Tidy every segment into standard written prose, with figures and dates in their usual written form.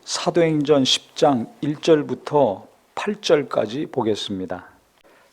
사도행전 10장 1절부터 8절까지 보겠습니다.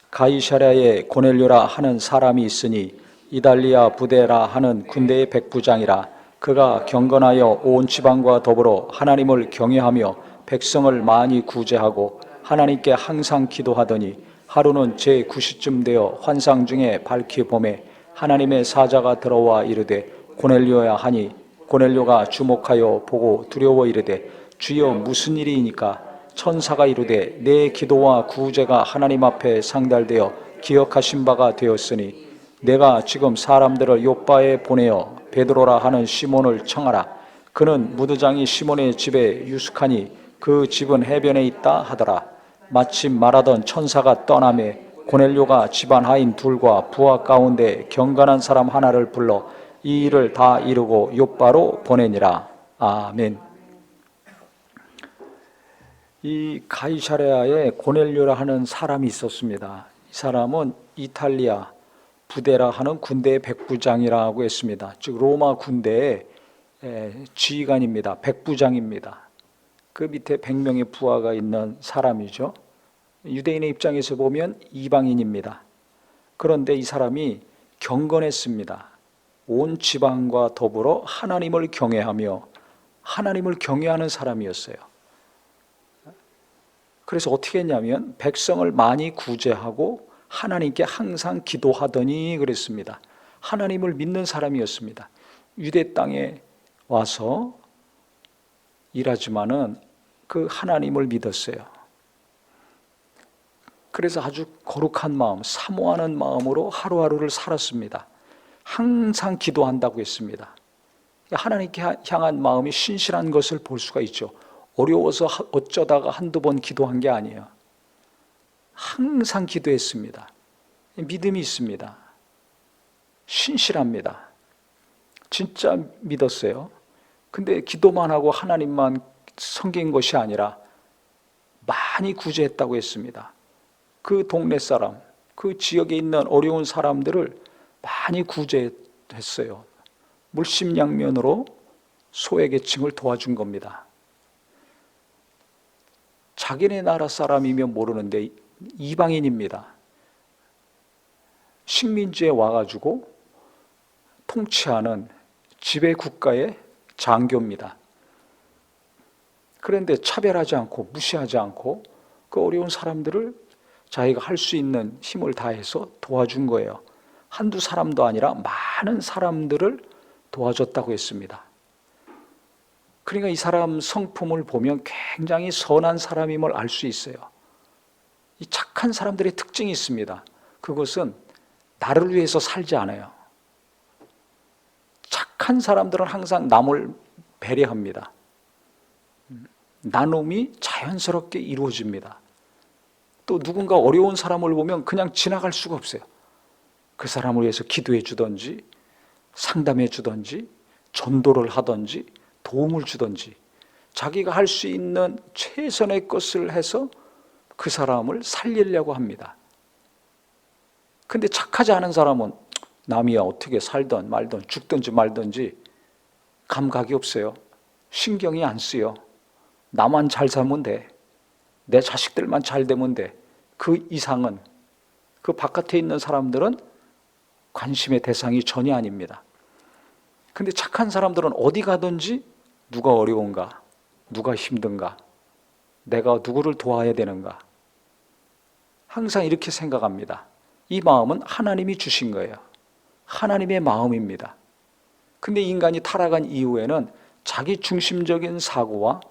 가이사랴에 고넬료라 하는 사람이 있으니 이달리아 부데라 하는 군대의 백부장이라. 그가 경건하여 온 지방과 더불어 하나님을 경외하며 백성을 많이 구제하고 하나님께 항상 기도하더니, 하루는 제9시쯤 되어 환상 중에 밝히 보매 하나님의 사자가 들어와 이르되 고넬료야 하니, 고넬료가 주목하여 보고 두려워 이르되 주여 무슨 일이니까? 천사가 이르되 내 기도와 구제가 하나님 앞에 상달되어 기억하신 바가 되었으니 내가 지금 사람들을 요빠에 보내어 베드로라 하는 시몬을 청하라. 그는 무드장이 시몬의 집에 유숙하니 그 집은 해변에 있다 하더라. 마침 말하던 천사가 떠나매 고넬료가 집안 하인 둘과 부하 가운데 경건한 사람 하나를 불러 이 일을 다 이루고 요빠로 보내니라. 아멘. 이 가이사랴에 고넬료라 하는 사람이 있었습니다. 이 사람은 이탈리아 부데라 하는 군대의 백부장이라고 했습니다. 즉 로마 군대의 지휘관입니다. 백부장입니다. 그 밑에 100명의 부하가 있는 사람이죠. 유대인의 입장에서 보면 이방인입니다. 그런데 이 사람이 경건했습니다. 온 지방과 더불어 하나님을 경외하며 하나님을 경외하는 사람이었어요. 그래서 어떻게 했냐면 백성을 많이 구제하고 하나님께 항상 기도하더니 그랬습니다. 하나님을 믿는 사람이었습니다. 유대 땅에 와서 일하지만은 그 하나님을 믿었어요. 그래서 아주 거룩한 마음, 사모하는 마음으로 하루하루를 살았습니다. 항상 기도한다고 했습니다. 하나님께 향한 마음이 신실한 것을 볼 수가 있죠. 어려워서 어쩌다가 한두 번 기도한 게 아니에요. 항상 기도했습니다. 믿음이 있습니다. 신실합니다. 진짜 믿었어요. 근데 기도만 하고 하나님만 섬긴 것이 아니라 많이 구제했다고 했습니다. 그 동네 사람, 그 지역에 있는 어려운 사람들을 많이 구제했어요. 물심양면으로 소외계층을 도와준 겁니다. 자기네 나라 사람이면 모르는데 이방인입니다. 식민지에 와가지고 통치하는 지배 국가의 장교입니다. 그런데 차별하지 않고 무시하지 않고 그 어려운 사람들을 자기가 할 수 있는 힘을 다해서 도와준 거예요. 한두 사람도 아니라 많은 사람들을 도와줬다고 했습니다. 그러니까 이 사람 성품을 보면 굉장히 선한 사람임을 알 수 있어요. 이 착한 사람들의 특징이 있습니다. 그것은 나를 위해서 살지 않아요. 착한 사람들은 항상 남을 배려합니다. 나눔이 자연스럽게 이루어집니다. 또 누군가 어려운 사람을 보면 그냥 지나갈 수가 없어요. 그 사람을 위해서 기도해 주든지 상담해 주든지 전도를 하든지 도움을 주든지 자기가 할 수 있는 최선의 것을 해서 그 사람을 살리려고 합니다. 근데 착하지 않은 사람은 남이야 어떻게 살든 말든 죽든지 말든지 감각이 없어요. 신경이 안 쓰여. 나만 잘 살면 돼. 내 자식들만 잘 되면 돼. 그 이상은, 그 바깥에 있는 사람들은 관심의 대상이 전혀 아닙니다. 근데 착한 사람들은 어디 가든지 누가 어려운가, 누가 힘든가, 내가 누구를 도와야 되는가, 항상 이렇게 생각합니다. 이 마음은 하나님이 주신 거예요. 하나님의 마음입니다. 근데 인간이 타락한 이후에는 자기 중심적인 사고와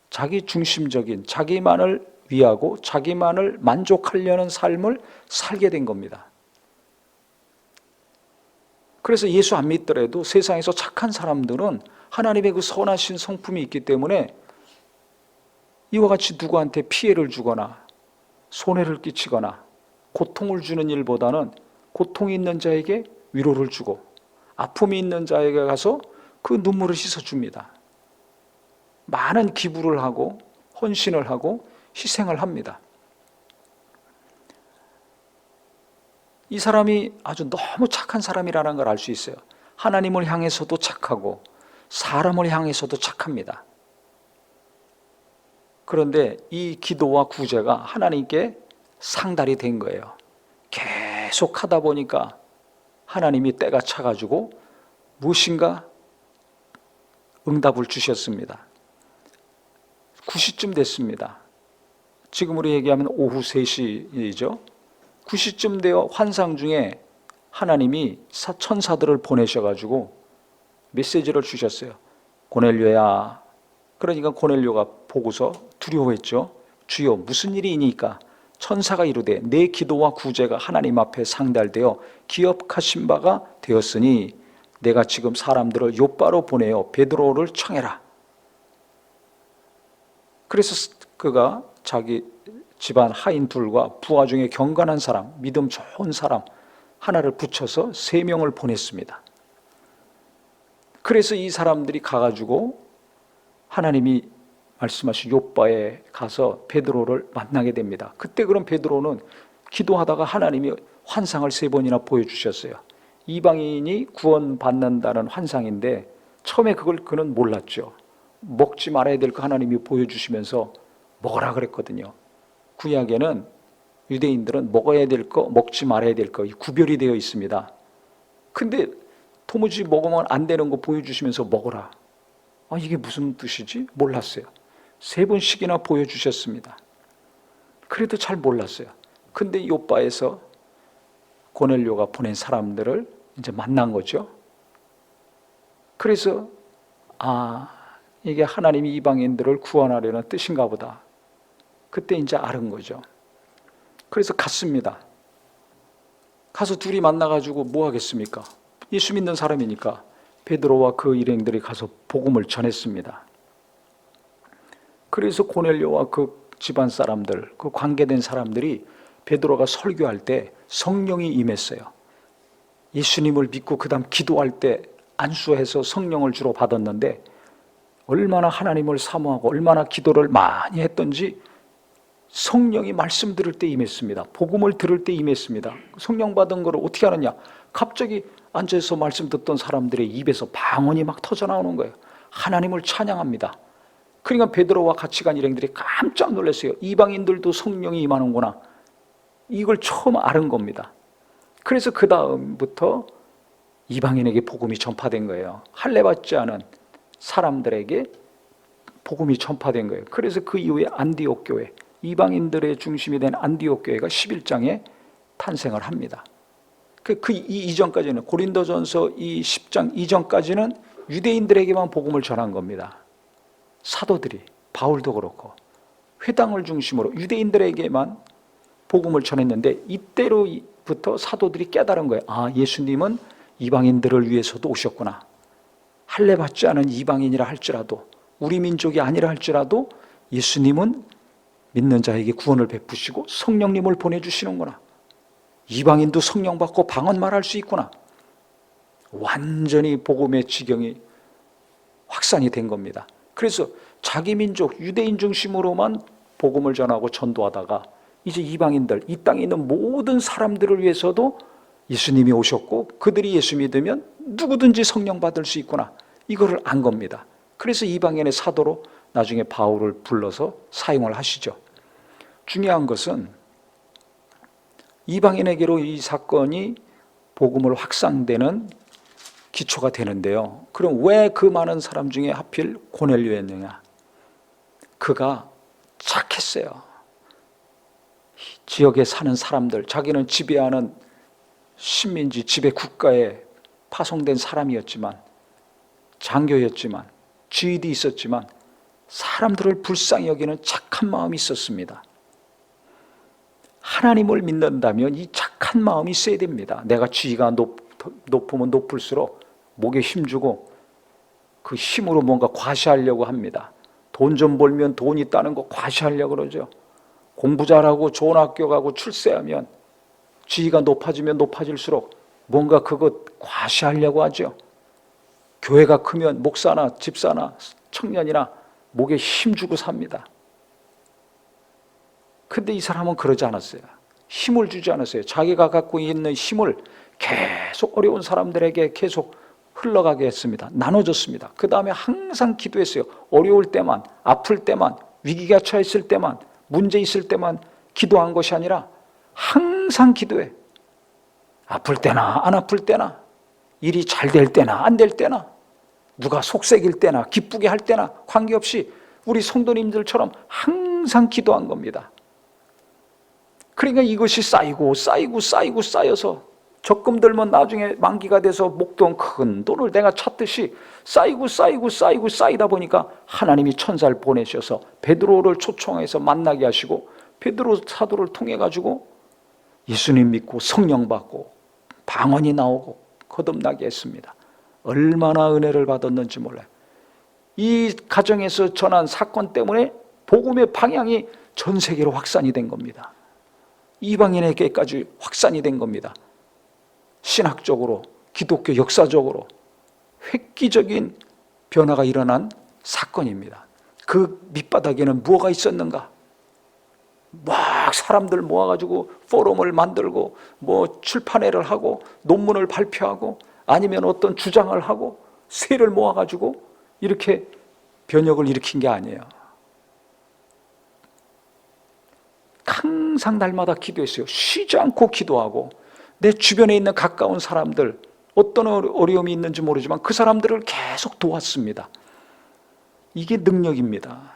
자기 중심적인, 자기만을 위하고 자기만을 만족하려는 삶을 살게 된 겁니다. 그래서 예수 안 믿더라도 세상에서 착한 사람들은 하나님의 그 선하신 성품이 있기 때문에 이와 같이 누구한테 피해를 주거나 손해를 끼치거나 고통을 주는 일보다는 고통이 있는 자에게 위로를 주고 아픔이 있는 자에게 가서 그 눈물을 씻어줍니다. 많은 기부를 하고 헌신을 하고 희생을 합니다. 이 사람이 아주 너무 착한 사람이라는 걸 알 수 있어요. 하나님을 향해서도 착하고 사람을 향해서도 착합니다. 그런데 이 기도와 구제가 하나님께 상달이 된 거예요. 계속 하다 보니까 하나님이 때가 차가지고 무엇인가 응답을 주셨습니다. 9시쯤 됐습니다. 지금으로 얘기하면 오후 3시이죠. 9시쯤 되어 환상 중에 하나님이 천사들을 보내셔가지고 메시지를 주셨어요. 고넬료야. 그러니까 고넬료가 보고서 두려워했죠. 주여, 무슨 일이니까? 천사가 이르되 내 기도와 구제가 하나님 앞에 상달되어 기업하신 바가 되었으니 내가 지금 사람들을 요바로 보내어 베드로를 청해라. 그래서 그가 자기 집안 하인 둘과 부하 중에 경건한 사람, 믿음 좋은 사람 하나를 붙여서 3명을 보냈습니다. 그래서 이 사람들이 가가지고 하나님이 말씀하신 요바에 가서 베드로를 만나게 됩니다. 그때 그럼 베드로는 기도하다가 하나님이 환상을 3번이나 보여주셨어요. 이방인이 구원받는다는 환상인데 처음에 그걸 그는 몰랐죠. 먹지 말아야 될 거 하나님이 보여주시면서 먹으라 그랬거든요. 구약에는 유대인들은 먹어야 될 거, 먹지 말아야 될 거 구별이 되어 있습니다. 근데 도무지 먹으면 안 되는 거 보여주시면서 먹어라. 이게 무슨 뜻이지? 몰랐어요. 3번씩이나 보여주셨습니다. 그래도 잘 몰랐어요. 근데 요바에서 고넬료가 보낸 사람들을 이제 만난 거죠. 그래서 이게 하나님이 이방인들을 구원하려는 뜻인가 보다. 그때 이제 알은 거죠. 그래서 갔습니다. 가서 둘이 만나가지고 뭐 하겠습니까? 예수 믿는 사람이니까 베드로와 그 일행들이 가서 복음을 전했습니다. 그래서 고넬료와 그 집안 사람들, 그 관계된 사람들이 베드로가 설교할 때 성령이 임했어요. 예수님을 믿고 그 다음 기도할 때 안수해서 성령을 주로 받았는데 얼마나 하나님을 사모하고 얼마나 기도를 많이 했던지 성령이 말씀 들을 때 임했습니다. 복음을 들을 때 임했습니다. 성령 받은 거를 어떻게 하느냐? 갑자기 앉아서 말씀 듣던 사람들의 입에서 방언이 막 터져 나오는 거예요. 하나님을 찬양합니다. 그러니까 베드로와 같이 간 일행들이 깜짝 놀랐어요. 이방인들도 성령이 임하는구나. 이걸 처음 알은 겁니다. 그래서 그 다음부터 이방인에게 복음이 전파된 거예요. 할례 받지 않은 사람들에게 복음이 전파된 거예요. 그래서 그 이후에 안디옥 교회, 이방인들의 중심이 된 안디옥 교회가 11장에 탄생을 합니다. 이전까지는 고린도전서 이 10장 이전까지는 유대인들에게만 복음을 전한 겁니다. 사도들이, 바울도 그렇고 회당을 중심으로 유대인들에게만 복음을 전했는데 이때로부터 사도들이 깨달은 거예요. 예수님은 이방인들을 위해서도 오셨구나. 할례 받지 않은 이방인이라 할지라도 우리 민족이 아니라 할지라도 예수님은 믿는 자에게 구원을 베푸시고 성령님을 보내주시는구나. 이방인도 성령 받고 방언 말할 수 있구나. 완전히 복음의 지경이 확산이 된 겁니다. 그래서 자기 민족 유대인 중심으로만 복음을 전하고 전도하다가 이제 이방인들, 이 땅에 있는 모든 사람들을 위해서도 예수님이 오셨고 그들이 예수 믿으면 누구든지 성령 받을 수 있구나. 이거를 안 겁니다. 그래서 이방인의 사도로 나중에 바울을 불러서 사용을 하시죠. 중요한 것은 이방인에게로 이 사건이 복음을 확산되는 기초가 되는데요. 그럼 왜 그 많은 사람 중에 하필 고넬료였느냐? 그가 착했어요. 지역에 사는 사람들, 자기는 지배하는 식민지 지배 국가에 파송된 사람이었지만, 장교였지만, 지위도 있었지만 사람들을 불쌍히 여기는 착한 마음이 있었습니다. 하나님을 믿는다면 이 착한 마음이 있어야 됩니다. 내가 지위가 높으면 높을수록 목에 힘주고 그 힘으로 뭔가 과시하려고 합니다. 돈 좀 벌면 돈 있다는 거 과시하려고 그러죠. 공부 잘하고 좋은 학교 가고 출세하면 지위가 높아지면 높아질수록 뭔가 그것 과시하려고 하죠. 교회가 크면 목사나 집사나 청년이나 목에 힘주고 삽니다. 근데 이 사람은 그러지 않았어요. 힘을 주지 않았어요. 자기가 갖고 있는 힘을 계속 어려운 사람들에게 계속 흘러가게 했습니다. 나눠줬습니다. 그 다음에 항상 기도했어요. 어려울 때만, 아플 때만 위기가 처했을 때만, 문제 있을 때만 기도한 것이 아니라 항상 기도해. 아플 때나 안 아플 때나, 일이 잘 될 때나 안 될 때나, 누가 속삭일 때나 기쁘게 할 때나 관계없이 우리 성도님들처럼 항상 기도한 겁니다. 그러니까 이것이 쌓여서 적금 들면 나중에 만기가 돼서 목돈 큰 돈을 내가 찾듯이 쌓이다 보니까 하나님이 천사를 보내셔서 베드로를 초청해서 만나게 하시고, 베드로 사도를 통해 가지고 예수님 믿고 성령 받고 방언이 나오고 거듭나게 했습니다. 얼마나 은혜를 받았는지 몰라요. 이 가정에서 전한 사건 때문에 복음의 방향이 전 세계로 확산이 된 겁니다. 이방인에게까지 확산이 된 겁니다. 신학적으로, 기독교 역사적으로 획기적인 변화가 일어난 사건입니다. 그 밑바닥에는 뭐가 있었는가? 막 사람들 모아가지고 포럼을 만들고 뭐 출판회를 하고 논문을 발표하고 아니면 어떤 주장을 하고 세를 모아가지고 이렇게 변혁을 일으킨 게 아니에요. 항상 날마다 기도했어요. 쉬지 않고 기도하고, 내 주변에 있는 가까운 사람들, 어떤 어려움이 있는지 모르지만 그 사람들을 계속 도왔습니다. 이게 능력입니다.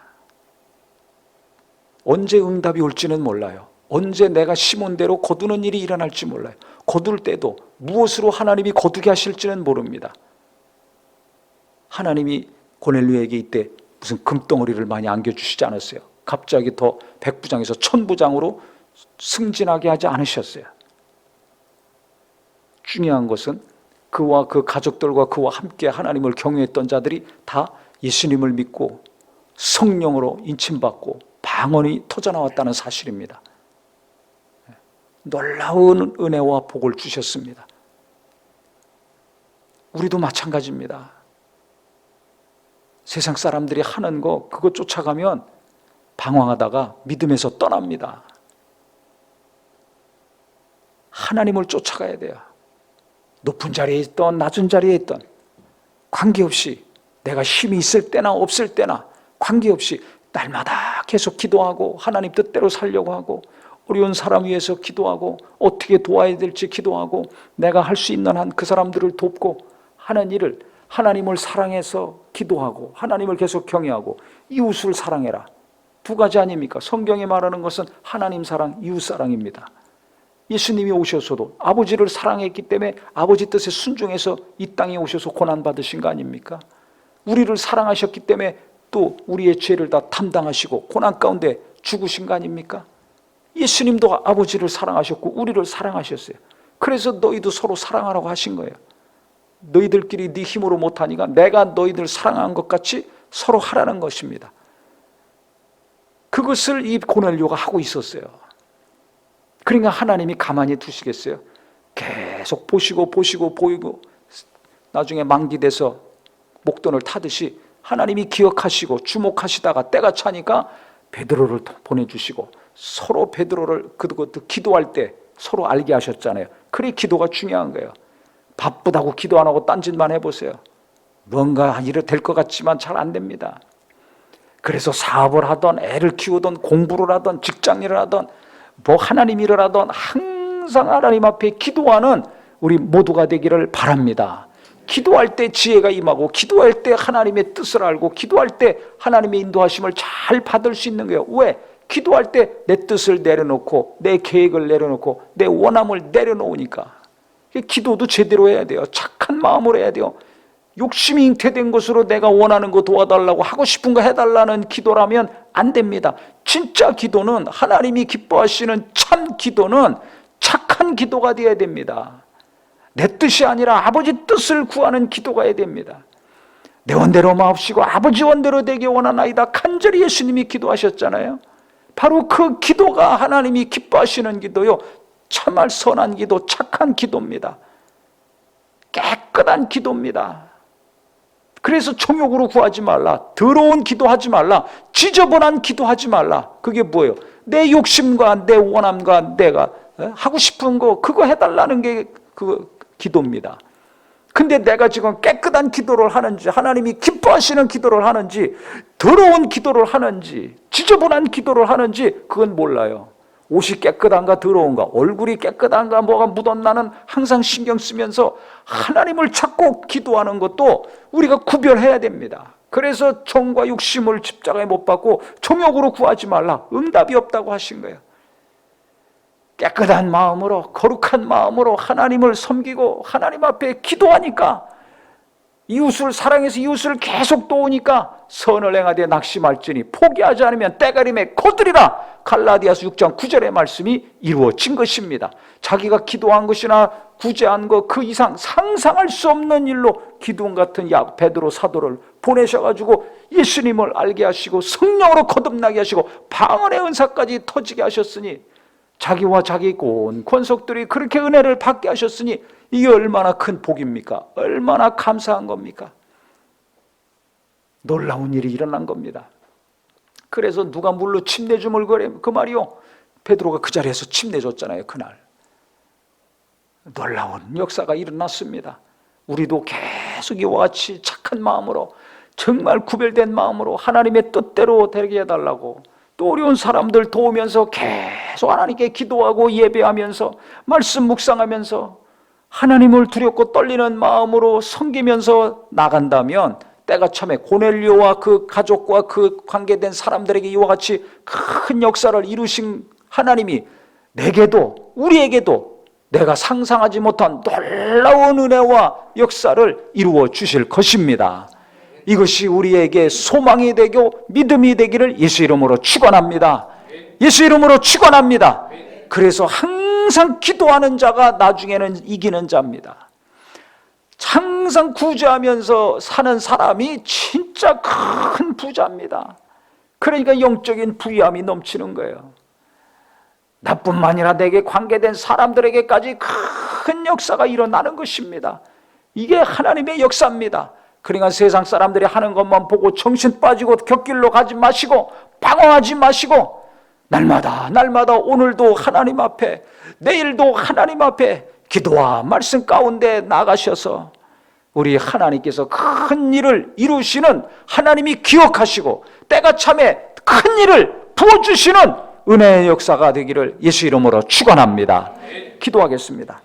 언제 응답이 올지는 몰라요. 언제 내가 심은 대로 거두는 일이 일어날지 몰라요. 거둘 때도 무엇으로 하나님이 거두게 하실지는 모릅니다. 하나님이 고넬료에게 이때 무슨 금덩어리를 많이 안겨주시지 않았어요. 갑자기 더 백부장에서 천부장으로 승진하게 하지 않으셨어요. 중요한 것은 그와 그 가족들과 그와 함께 하나님을 경외했던 자들이 다 예수님을 믿고 성령으로 인침받고 방언이 터져나왔다는 사실입니다. 놀라운 은혜와 복을 주셨습니다. 우리도 마찬가지입니다. 세상 사람들이 하는 거 그거 쫓아가면 방황하다가 믿음에서 떠납니다. 하나님을 쫓아가야 돼요. 높은 자리에 있던 낮은 자리에 있던 관계없이, 내가 힘이 있을 때나 없을 때나 관계없이 날마다 계속 기도하고 하나님 뜻대로 살려고 하고, 어려운 사람 위해서 기도하고 어떻게 도와야 될지 기도하고, 내가 할 수 있는 한 그 사람들을 돕고 하는 일을, 하나님을 사랑해서 기도하고 하나님을 계속 경외하고 이웃을 사랑해라. 두 가지 아닙니까? 성경이 말하는 것은 하나님 사랑, 이웃 사랑입니다. 예수님이 오셔서도 아버지를 사랑했기 때문에 아버지 뜻에 순종해서 이 땅에 오셔서 고난받으신 거 아닙니까? 우리를 사랑하셨기 때문에 또 우리의 죄를 다 담당하시고 고난 가운데 죽으신 거 아닙니까? 예수님도 아버지를 사랑하셨고 우리를 사랑하셨어요. 그래서 너희도 서로 사랑하라고 하신 거예요. 너희들끼리 네 힘으로 못하니까 내가 너희들 사랑한 것 같이 서로 하라는 것입니다. 그것을 이 고넬료가 하고 있었어요. 그러니까 하나님이 가만히 두시겠어요? 계속 보시고 보이고 나중에 만기돼서 목돈을 타듯이 하나님이 기억하시고 주목하시다가 때가 차니까 베드로를 보내주시고, 서로 베드로를 그것도 기도할 때 서로 알게 하셨잖아요. 그래 기도가 중요한 거예요. 바쁘다고 기도 안 하고 딴짓만 해보세요. 뭔가 일이 될 것 같지만 잘 안 됩니다. 그래서 사업을 하던, 애를 키우던, 공부를 하던, 직장일을 하던, 뭐 하나님 일을 하던 항상 하나님 앞에 기도하는 우리 모두가 되기를 바랍니다. 기도할 때 지혜가 임하고, 기도할 때 하나님의 뜻을 알고, 기도할 때 하나님의 인도하심을 잘 받을 수 있는 거예요. 왜? 기도할 때 내 뜻을 내려놓고 내 계획을 내려놓고 내 원함을 내려놓으니까. 기도도 제대로 해야 돼요. 착한 마음으로 해야 돼요. 욕심이 잉태된 것으로 내가 원하는 거 도와달라고, 하고 싶은 거 해달라는 기도라면 안 됩니다. 진짜 기도는, 하나님이 기뻐하시는 참 기도는 착한 기도가 되어야 됩니다. 내 뜻이 아니라 아버지 뜻을 구하는 기도가 해야 됩니다. 내 원대로 마옵시고 아버지 원대로 되게 원하나이다. 간절히 예수님이 기도하셨잖아요. 바로 그 기도가 하나님이 기뻐하시는 기도요, 참말 선한 기도, 착한 기도입니다. 깨끗한 기도입니다. 그래서 정욕으로 구하지 말라, 더러운 기도하지 말라, 지저분한 기도하지 말라. 그게 뭐예요? 내 욕심과 내 원함과 내가 하고 싶은 거 그거 해달라는 게 그 기도입니다. 근데 내가 지금 깨끗한 기도를 하는지, 하나님이 기뻐하시는 기도를 하는지, 더러운 기도를 하는지, 지저분한 기도를 하는지 그건 몰라요. 옷이 깨끗한가 더러운가, 얼굴이 깨끗한가, 뭐가 묻었나는 항상 신경 쓰면서 하나님을 찾고 기도하는 것도 우리가 구별해야 됩니다. 그래서 정과 육심을 십자가에 못 박고 정욕으로 구하지 말라. 응답이 없다고 하신 거예요. 깨끗한 마음으로, 거룩한 마음으로 하나님을 섬기고 하나님 앞에 기도하니까, 이웃을 사랑해서 이웃을 계속 도우니까 선을 행하되 낙심할지니 포기하지 않으면 때가림에 거두리라. 갈라디아서 6장 9절의 말씀이 이루어진 것입니다. 자기가 기도한 것이나 구제한 것 그 이상 상상할 수 없는 일로 기둥 같은 베드로 사도를 보내셔가지고 예수님을 알게 하시고 성령으로 거듭나게 하시고 방언의 은사까지 터지게 하셨으니, 자기와 자기 온 권속들이 그렇게 은혜를 받게 하셨으니 이게 얼마나 큰 복입니까? 얼마나 감사한 겁니까? 놀라운 일이 일어난 겁니다. 그래서 누가 물로 침 내줌을 그 말이요, 베드로가 그 자리에서 침 내줬잖아요. 그날 놀라운 역사가 일어났습니다. 우리도 계속 이와 같이 착한 마음으로, 정말 구별된 마음으로 하나님의 뜻대로 되게 해달라고, 또 어려운 사람들 도우면서 계속 하나님께 기도하고 예배하면서 말씀 묵상하면서 하나님을 두렵고 떨리는 마음으로 섬기면서 나간다면, 때가 참에 고넬료와 그 가족과 그 관계된 사람들에게 이와 같이 큰 역사를 이루신 하나님이 내게도 우리에게도 내가 상상하지 못한 놀라운 은혜와 역사를 이루어 주실 것입니다. 이것이 우리에게 소망이 되고 믿음이 되기를 예수 이름으로 축원합니다. 예수 이름으로 축원합니다. 그래서 항상 기도하는 자가 나중에는 이기는 자입니다. 항상 구제하면서 사는 사람이 진짜 큰 부자입니다. 그러니까 영적인 부유함이 넘치는 거예요. 나뿐만 아니라 내게 관계된 사람들에게까지 큰 역사가 일어나는 것입니다. 이게 하나님의 역사입니다. 그러니까 세상 사람들이 하는 것만 보고 정신 빠지고 곁길로 가지 마시고 방황하지 마시고, 날마다 오늘도 하나님 앞에, 내일도 하나님 앞에 기도와 말씀 가운데 나가셔서 우리 하나님께서 큰 일을 이루시는 하나님이 기억하시고 때가 참에 큰 일을 부어주시는 은혜의 역사가 되기를 예수 이름으로 축원합니다. 기도하겠습니다.